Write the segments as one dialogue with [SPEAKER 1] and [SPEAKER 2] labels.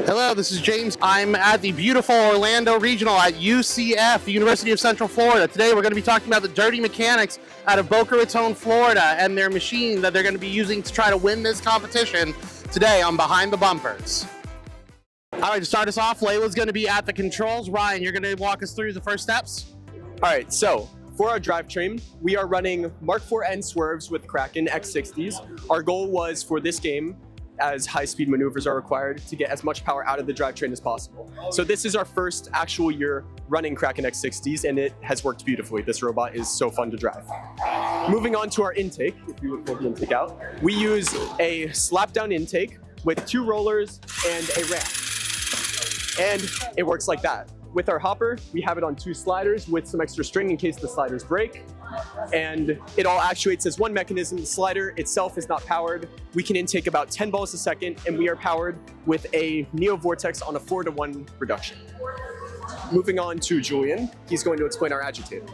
[SPEAKER 1] Hello, this is James. I'm at the beautiful Orlando Regional at UCF, the University of Central Florida. Today we're going to be talking about the dirty mechanics out of Boca Raton, Florida, and their machine that they're going to be using to try to win this competition today on Behind the Bumpers. All right, to start us off, Layla's going to be at the controls. Ryan, you're going to walk us through the first steps?
[SPEAKER 2] All right, so for our drivetrain, we are running Mark IV N swerves with Kraken X60s. Our goal was for this game, as high-speed maneuvers are required, to get as much power out of the drivetrain as possible. So this is our first actual year running Kraken X60s, and it has worked beautifully. This robot is so fun to drive. Moving on to our intake, if you would pull the intake out, we use a slap-down intake with 2 rollers and a ramp. And it works like that. With our hopper, we have it on 2 sliders with some extra string in case the sliders break. And it all actuates as one mechanism. The slider itself is not powered. We can intake about 10 balls a second, and we are powered with a Neo Vortex on a 4-to-1 reduction. Moving on to Julian, he's going to explain our agitator.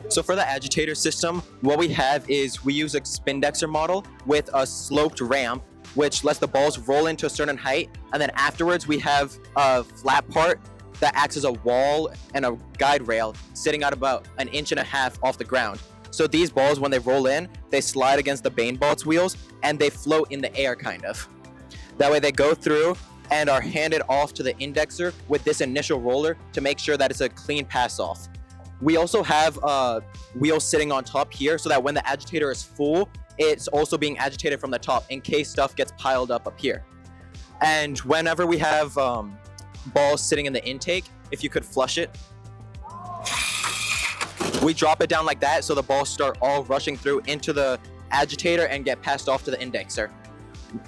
[SPEAKER 3] So for the agitator system, what we have is we use a spindexer model with a sloped ramp, which lets the balls roll into a certain height. And then afterwards, we have a flat part that acts as a wall and a guide rail sitting out about 1.5 inches off the ground. So these balls, when they roll in, they slide against the Bane Bolt's wheels and they float in the air kind of. That way they go through and are handed off to the indexer with this initial roller to make sure that it's a clean pass off. We also have wheels sitting on top here so that when the agitator is full, it's also being agitated from the top in case stuff gets piled up here. And whenever we have balls sitting in the intake, if you could flush it, we drop it down like that so the balls start all rushing through into the agitator and get passed off to the indexer.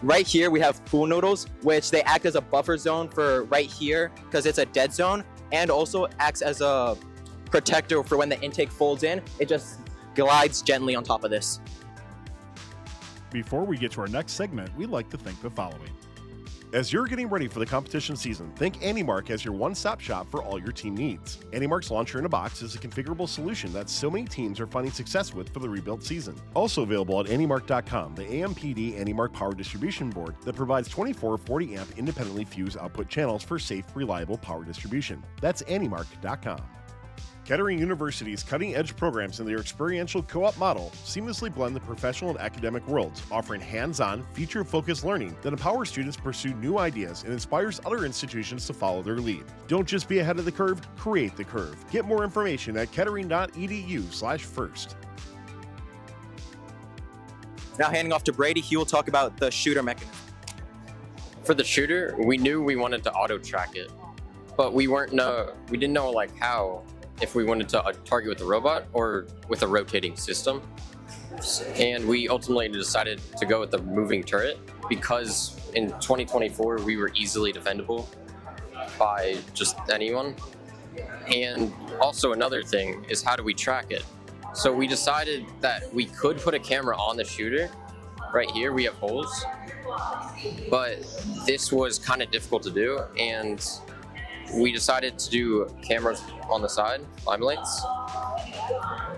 [SPEAKER 3] Right here we have pool noodles, which they act as a buffer zone for right here because it's a dead zone, and also acts as a protector for when the intake folds in. It just glides gently on top of this.
[SPEAKER 4] Before we get to our next segment, we'd like to thank the following. As you're getting ready for the competition season, think AnyMark as your one-stop shop for all your team needs. AnyMark's Launcher in a Box is a configurable solution that so many teams are finding success with for the rebuild season. Also available at anymark.com, the AMPD AnyMark Power Distribution Board that provides 24 40-amp independently fused output channels for safe, reliable power distribution. That's anymark.com. Kettering University's cutting-edge programs and their experiential co-op model seamlessly blend the professional and academic worlds, offering hands-on, feature-focused learning that empowers students to pursue new ideas and inspires other institutions to follow their lead. Don't just be ahead of the curve, create the curve. Get more information at kettering.edu/first.
[SPEAKER 3] Now handing off to Brady, he will talk about the shooter mechanism.
[SPEAKER 5] For the shooter, we knew we wanted to auto-track it, but we didn't know like how, if we wanted to target with a robot or with a rotating system. And we ultimately decided to go with the moving turret because in 2024 we were easily defendable by just anyone. And also another thing is, how do we track it? So we decided that we could put a camera on the shooter. Right here we have holes, but this was kind of difficult to do, and we decided to do cameras on the side, lime lights,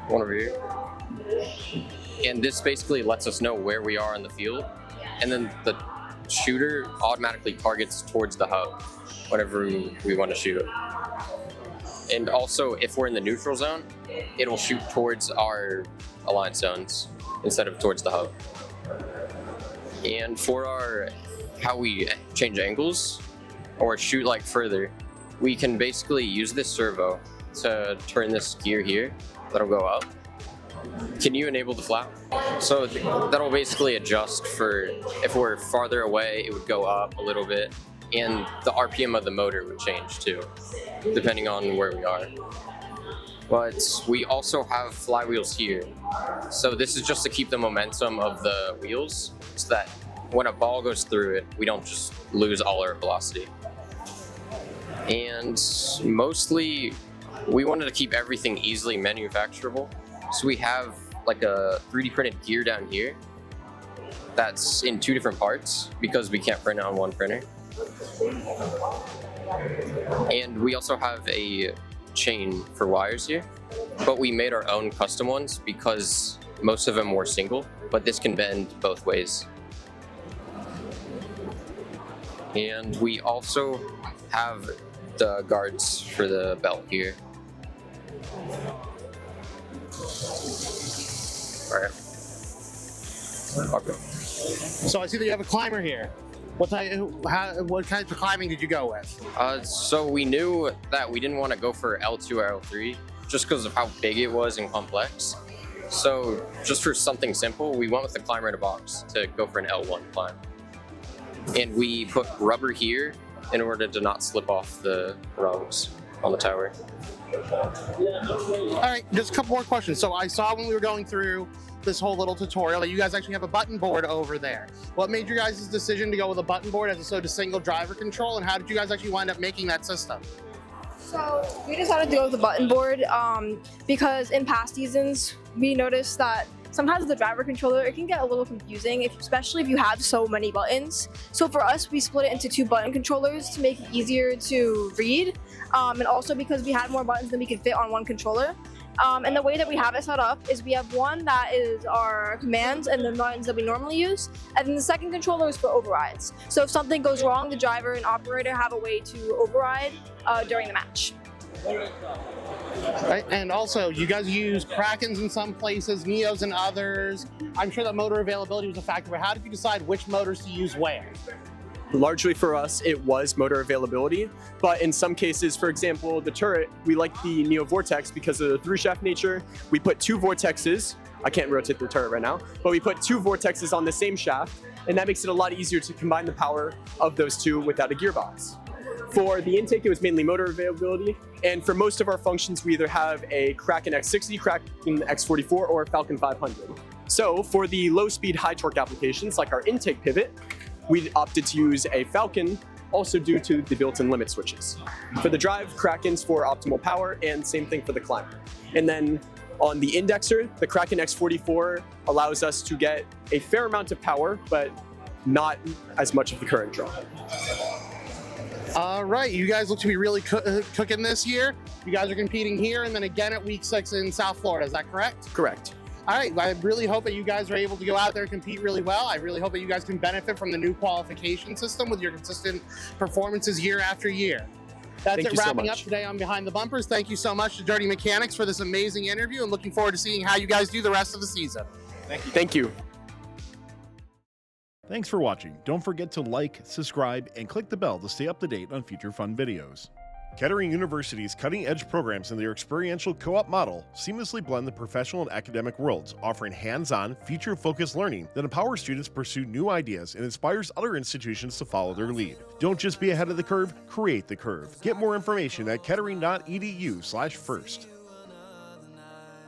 [SPEAKER 5] one over here. And this basically lets us know where we are in the field. And then the shooter automatically targets towards the hub whenever we want to shoot. And also, if we're in the neutral zone, it'll shoot towards our alliance zones instead of towards the hub. And for how we change angles or shoot like further, we can basically use this servo to turn this gear here. That'll go up. Can you enable the flap? So that'll basically adjust for if we're farther away, it would go up a little bit, and the RPM of the motor would change too, depending on where we are. But we also have flywheels here. So this is just to keep the momentum of the wheels so that when a ball goes through it, we don't just lose all our velocity. And mostly, we wanted to keep everything easily manufacturable. So we have like a 3D printed gear down here that's in 2 different parts because we can't print it on one printer. And we also have a chain for wires here, but we made our own custom ones because most of them were single, but this can bend both ways. And we also have the guards for the belt here. All right. Okay.
[SPEAKER 1] So I see that you have a climber here. What kind of climbing did you go with?
[SPEAKER 5] So we knew that we didn't want to go for L2 or L3 just because of how big it was and complex. So just for something simple, we went with the climber in a box to go for an L1 climb. And we put rubber here in order to not slip off the rungs on the tower.
[SPEAKER 1] All right, just a couple more questions. So I saw when we were going through this whole little tutorial that you guys actually have a button board over there. What made your guys' decision to go with a button board as opposed to single driver control, and how did you guys actually wind up making that system?
[SPEAKER 6] So we decided to go with the button board because in past seasons we noticed that sometimes with the driver controller it can get a little confusing, especially if you have so many buttons. So for us, we split it into 2 button controllers to make it easier to read, and also because we had more buttons than we could fit on one controller. And the way that we have it set up is we have one that is our commands and the buttons that we normally use, and then the second controller is for overrides. So if something goes wrong, the driver and operator have a way to override during the match.
[SPEAKER 1] Right, and also you guys use Krakens in some places, Neos in others. I'm sure that motor availability was a factor, but how did you decide which motors to use where?
[SPEAKER 2] Largely for us, it was motor availability, but in some cases, for example, the turret, we like the Neo Vortex because of the through shaft nature. We put 2 vortexes, I can't rotate the turret right now, but we put 2 vortexes on the same shaft, and that makes it a lot easier to combine the power of those 2 without a gearbox. For the intake, it was mainly motor availability, and for most of our functions, we either have a Kraken X60, Kraken X44, or Falcon 500. So for the low-speed, high-torque applications, like our intake pivot, we opted to use a Falcon, also due to the built-in limit switches. For the drive, Krakens for optimal power, and same thing for the climber. And then on the indexer, the Kraken X44 allows us to get a fair amount of power, but not as much of the current draw.
[SPEAKER 1] All right, you guys look to be really cooking this year. You guys are competing here and then again at week 6 in South Florida, is that correct?
[SPEAKER 2] Correct.
[SPEAKER 1] All right, I really hope that you guys are able to go out there and compete really well. I really hope that you guys can benefit from the new qualification system with your consistent performances year after year. That's it, wrapping up today on Behind the Bumpers. Thank you so much to Dirty Mechanics for this amazing interview, and looking forward to seeing how you guys do the rest of the season.
[SPEAKER 2] Thank you. Thank you.
[SPEAKER 4] Thanks for watching. Don't forget to like, subscribe, and click the bell to stay up to date on future fun videos. Kettering University's cutting-edge programs and their experiential co-op model seamlessly blend the professional and academic worlds, offering hands-on, future-focused learning that empowers students to pursue new ideas and inspires other institutions to follow their lead. Don't just be ahead of the curve, create the curve. Get more information at kettering.edu/first.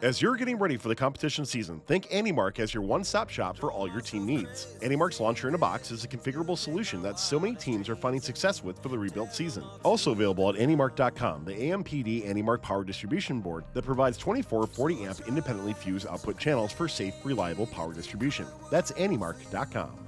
[SPEAKER 4] As you're getting ready for the competition season, think AnyMark as your one-stop shop for all your team needs. AnyMark's Launcher in a Box is a configurable solution that so many teams are finding success with for the rebuilt season. Also available at anymark.com, the AMPD AnyMark power distribution board that provides 24 40-amp independently fused output channels for safe, reliable power distribution. That's anymark.com.